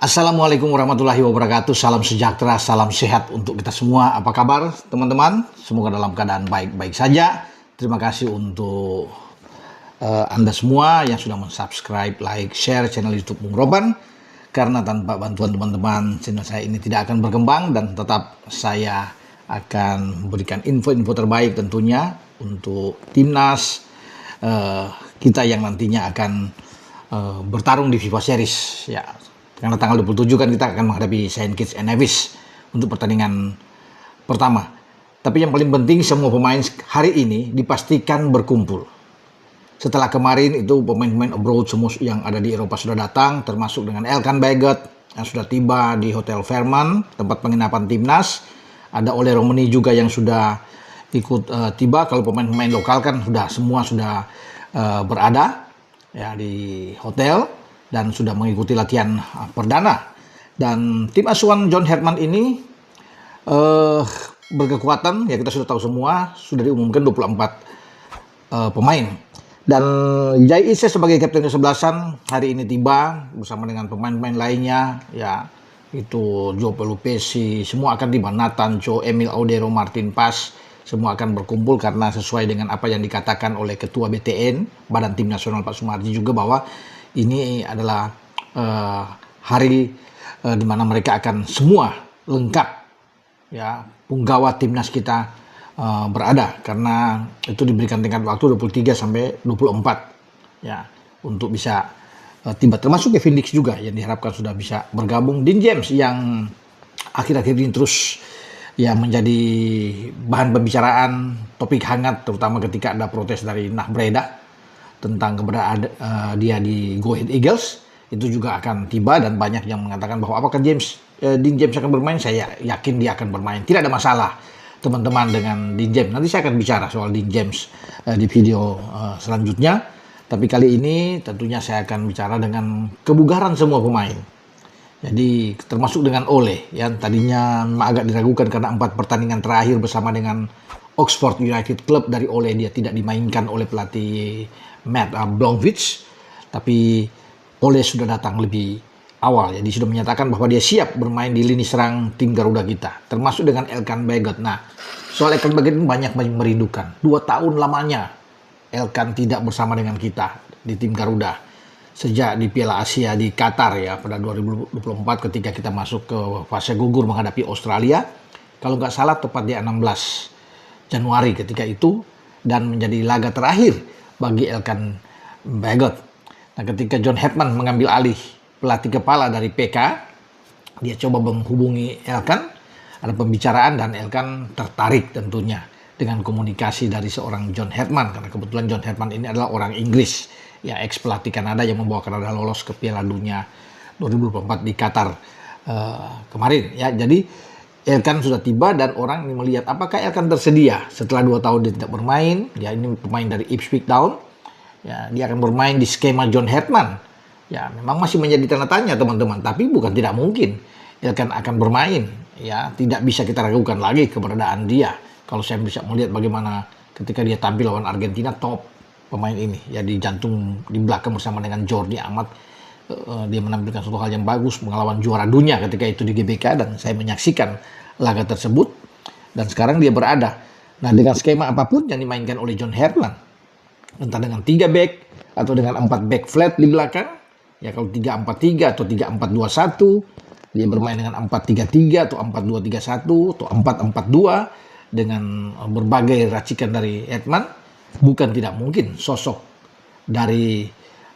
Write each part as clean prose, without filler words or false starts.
Assalamualaikum warahmatullahi wabarakatuh. Salam sejahtera, salam sehat untuk kita semua. Apa kabar teman-teman? Semoga dalam keadaan baik-baik saja. Terima kasih untuk Anda semua yang sudah mensubscribe, like, share channel YouTube Bung Roban. Karena tanpa bantuan teman-teman, channel saya ini tidak akan berkembang dan tetap saya akan memberikan info-info terbaik tentunya untuk timnas kita yang nantinya akan bertarung di FIFA Series ya. Karena tanggal 27 kan kita akan menghadapi Saint Kitts and Nevis untuk pertandingan pertama. Tapi yang paling penting semua pemain hari ini dipastikan berkumpul. Setelah kemarin itu pemain-pemain abroad semua yang ada di Eropa sudah datang, termasuk dengan Elkan Baggott yang sudah tiba di Hotel Fairmont, tempat penginapan timnas. Ada Ole Romani juga yang sudah ikut tiba. Kalau pemain-pemain lokal kan semua sudah berada ya di hotel dan sudah mengikuti latihan perdana. Dan tim asuhan John Herbmann ini berkekuatan, ya kita sudah tahu semua, sudah diumumkan 24 pemain. Dan Jai Ise sebagai kapten kesebelasan hari ini tiba bersama dengan pemain-pemain lainnya, ya itu Joe Pelupesi, semua akan tiba, Nathan Cho, Emil Audero, Martin Pas, semua akan berkumpul karena sesuai dengan apa yang dikatakan oleh Ketua BTN, Badan Tim Nasional Pak Sumarji juga, bahwa ini adalah hari di mana mereka akan semua lengkap, ya punggawa timnas kita berada, karena itu diberikan tingkat waktu 23 sampai 24 ya untuk bisa tiba, termasuk Kevin Dix juga yang diharapkan sudah bisa bergabung. Dean James yang akhir-akhir ini terus ya menjadi bahan pembicaraan, topik hangat terutama ketika ada protes dari Nah Breda tentang keberadaan dia di Go Ahead Eagles, itu juga akan tiba. Dan banyak yang mengatakan bahwa apakah Dean James akan bermain. Saya yakin dia akan bermain, tidak ada masalah teman-teman dengan Dean James. Nanti saya akan bicara soal Dean James di video selanjutnya. Tapi kali ini tentunya saya akan bicara dengan kebugaran semua pemain. Jadi termasuk dengan Ole yang tadinya agak diragukan karena 4 pertandingan terakhir bersama dengan Oxford United Club dari Ole dia tidak dimainkan oleh pelatih Matt Blomqvist, tapi Ole sudah datang lebih awal, jadi sudah menyatakan bahwa dia siap bermain di lini serang tim Garuda kita, termasuk dengan Elkan Baggott. Nah, soal Elkan Baggott ini banyak merindukan. 2 tahun lamanya Elkan tidak bersama dengan kita di tim Garuda sejak di Piala Asia di Qatar ya pada 2024 ketika kita masuk ke fase gugur menghadapi Australia. Kalau nggak salah tepat di 16 Januari ketika itu, dan menjadi laga terakhir bagi Elkan Baggott. Nah, ketika John Herbmann mengambil alih pelatih kepala dari PK, dia coba menghubungi Elkan, ada pembicaraan dan Elkan tertarik tentunya dengan komunikasi dari seorang John Herbmann, karena kebetulan John Herbmann ini adalah orang Inggris, ya ex pelatih Kanada yang membawa Kanada lolos ke Piala Dunia 2024 di Qatar kemarin. Ya, jadi Elkan sudah tiba dan orang ini melihat apakah Elkan tersedia setelah 2 tahun dia tidak bermain. Ya, ini pemain dari Ipswich Town. Ya, dia akan bermain di skema John Herbmann. Ya, memang masih menjadi tanda tanya teman-teman, tapi bukan tidak mungkin Elkan akan bermain. Ya, tidak bisa kita ragukan lagi keberadaan dia. Kalau saya bisa melihat bagaimana ketika dia tampil lawan Argentina, top pemain ini. Ya, di jantung di belakang bersama dengan Jordi Amat. Dia menampilkan suatu hal yang bagus melawan juara dunia ketika itu di GBK, dan saya menyaksikan laga tersebut. Dan sekarang dia berada, nah dengan skema apapun yang dimainkan oleh John Herbmann, entah dengan 3 back atau dengan 4 back flat di belakang, ya kalau 3-4-3 atau 3-4-2-1, dia bermain dengan 4-3-3 atau 4-2-3-1 atau 4-4-2 dengan berbagai racikan dari Herbmann, bukan tidak mungkin sosok dari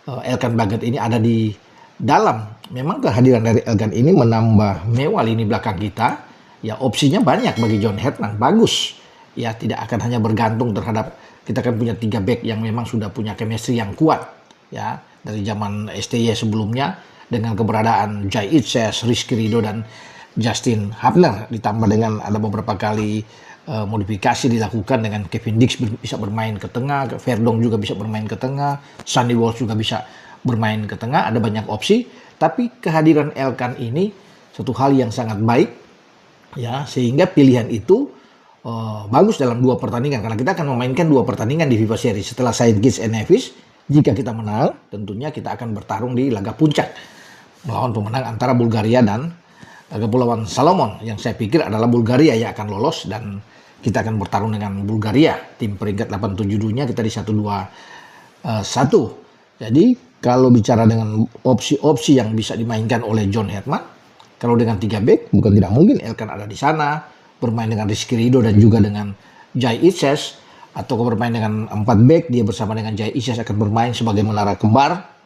Elkan Baggott ini ada di dalam. Memang kehadiran dari Elkan ini menambah mewah lini belakang kita. Ya, opsinya banyak bagi John Herbmann, bagus. Ya, tidak akan hanya bergantung terhadap, kita kan punya 3 back yang memang sudah punya chemistry yang kuat. Ya, dari zaman STY sebelumnya dengan keberadaan Jai Itses, Rizky Ridho dan Justin Hubner, ditambah dengan ada beberapa kali modifikasi dilakukan dengan Kevin Dix bisa bermain ke tengah, Verdong juga bisa bermain ke tengah, Sandy Walsh juga bisa bermain ke tengah, ada banyak opsi. Tapi kehadiran Elkan ini satu hal yang sangat baik, ya, sehingga pilihan itu bagus dalam 2 pertandingan, karena kita akan memainkan 2 pertandingan di FIFA Series. Setelah Saint Kitts and Nevis, jika kita menang, tentunya kita akan bertarung di laga puncak melawan pemenang antara Bulgaria dan Kepulauan Salomon, yang saya pikir adalah Bulgaria yang akan lolos, dan kita akan bertarung dengan Bulgaria, tim peringkat 87 dunia, kita di 1-2-1. Jadi kalau bicara dengan opsi-opsi yang bisa dimainkan oleh John Herdman, kalau dengan 3 back bukan tidak mungkin Elkan ada di sana bermain dengan Rizky Ridho dan juga dengan Jai Ises, atau bermain dengan 4 back, dia bersama dengan Jai Ises akan bermain sebagai menara kembar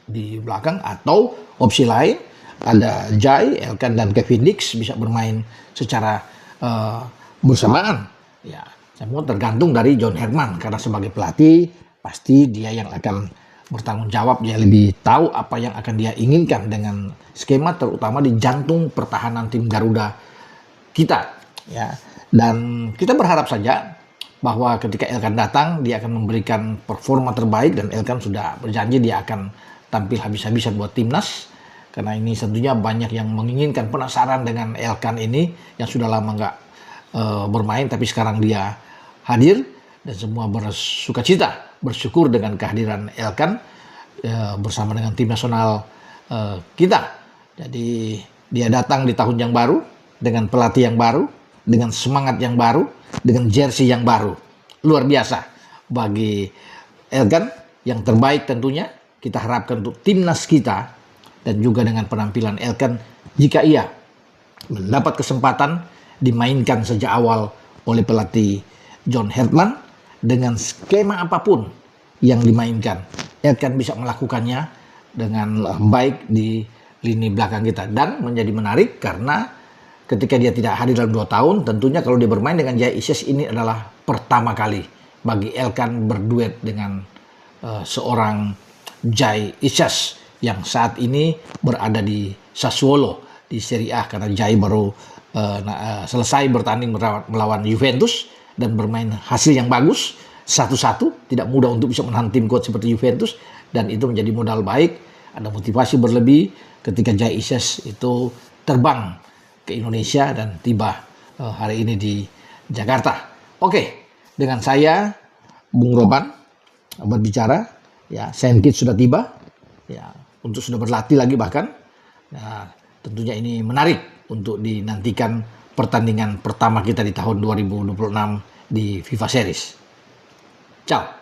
di belakang, atau opsi lain ada Jai, Elkan dan Kevin Dix bisa bermain secara bersamaan. Ya, semua tergantung dari John Herdman, karena sebagai pelatih pasti dia yang akan bertanggung jawab, dia lebih tahu apa yang akan dia inginkan dengan skema, terutama di jantung pertahanan tim Garuda kita. Ya, dan kita berharap saja bahwa ketika Elkan datang dia akan memberikan performa terbaik, dan Elkan sudah berjanji dia akan tampil habis-habisan buat timnas. Karena ini tentunya banyak yang menginginkan, penasaran dengan Elkan ini yang sudah lama nggak bermain, tapi sekarang dia hadir dan semua bersukacita, bersyukur dengan kehadiran Elkan bersama dengan tim nasional kita. Jadi dia datang di tahun yang baru dengan pelatih yang baru, dengan semangat yang baru, dengan jersey yang baru. Luar biasa bagi Elkan, yang terbaik tentunya kita harapkan untuk timnas kita. Dan juga dengan penampilan Elkan, jika ia mendapat kesempatan dimainkan sejak awal oleh pelatih John Herdman, dengan skema apapun yang dimainkan, Elkan bisa melakukannya dengan baik di lini belakang kita. Dan menjadi menarik karena ketika dia tidak hadir dalam 2 tahun, tentunya kalau dia bermain dengan Jai Ises, ini adalah pertama kali bagi Elkan berduet dengan seorang Jai Ises yang saat ini berada di Sassuolo di Serie A, karena Jai baru selesai bertanding melawan Juventus dan bermain hasil yang bagus 1-1. Tidak mudah untuk bisa menahan tim kuat seperti Juventus, dan itu menjadi modal baik, ada motivasi berlebih ketika Jai Ises itu terbang ke Indonesia dan tiba hari ini di Jakarta. Oke, dengan saya Bung Roban berbicara, ya, Sankit sudah tiba, ya, untuk sudah berlatih lagi bahkan. Nah, tentunya ini menarik untuk dinantikan pertandingan pertama kita di tahun 2026 di FIFA Series. Ciao.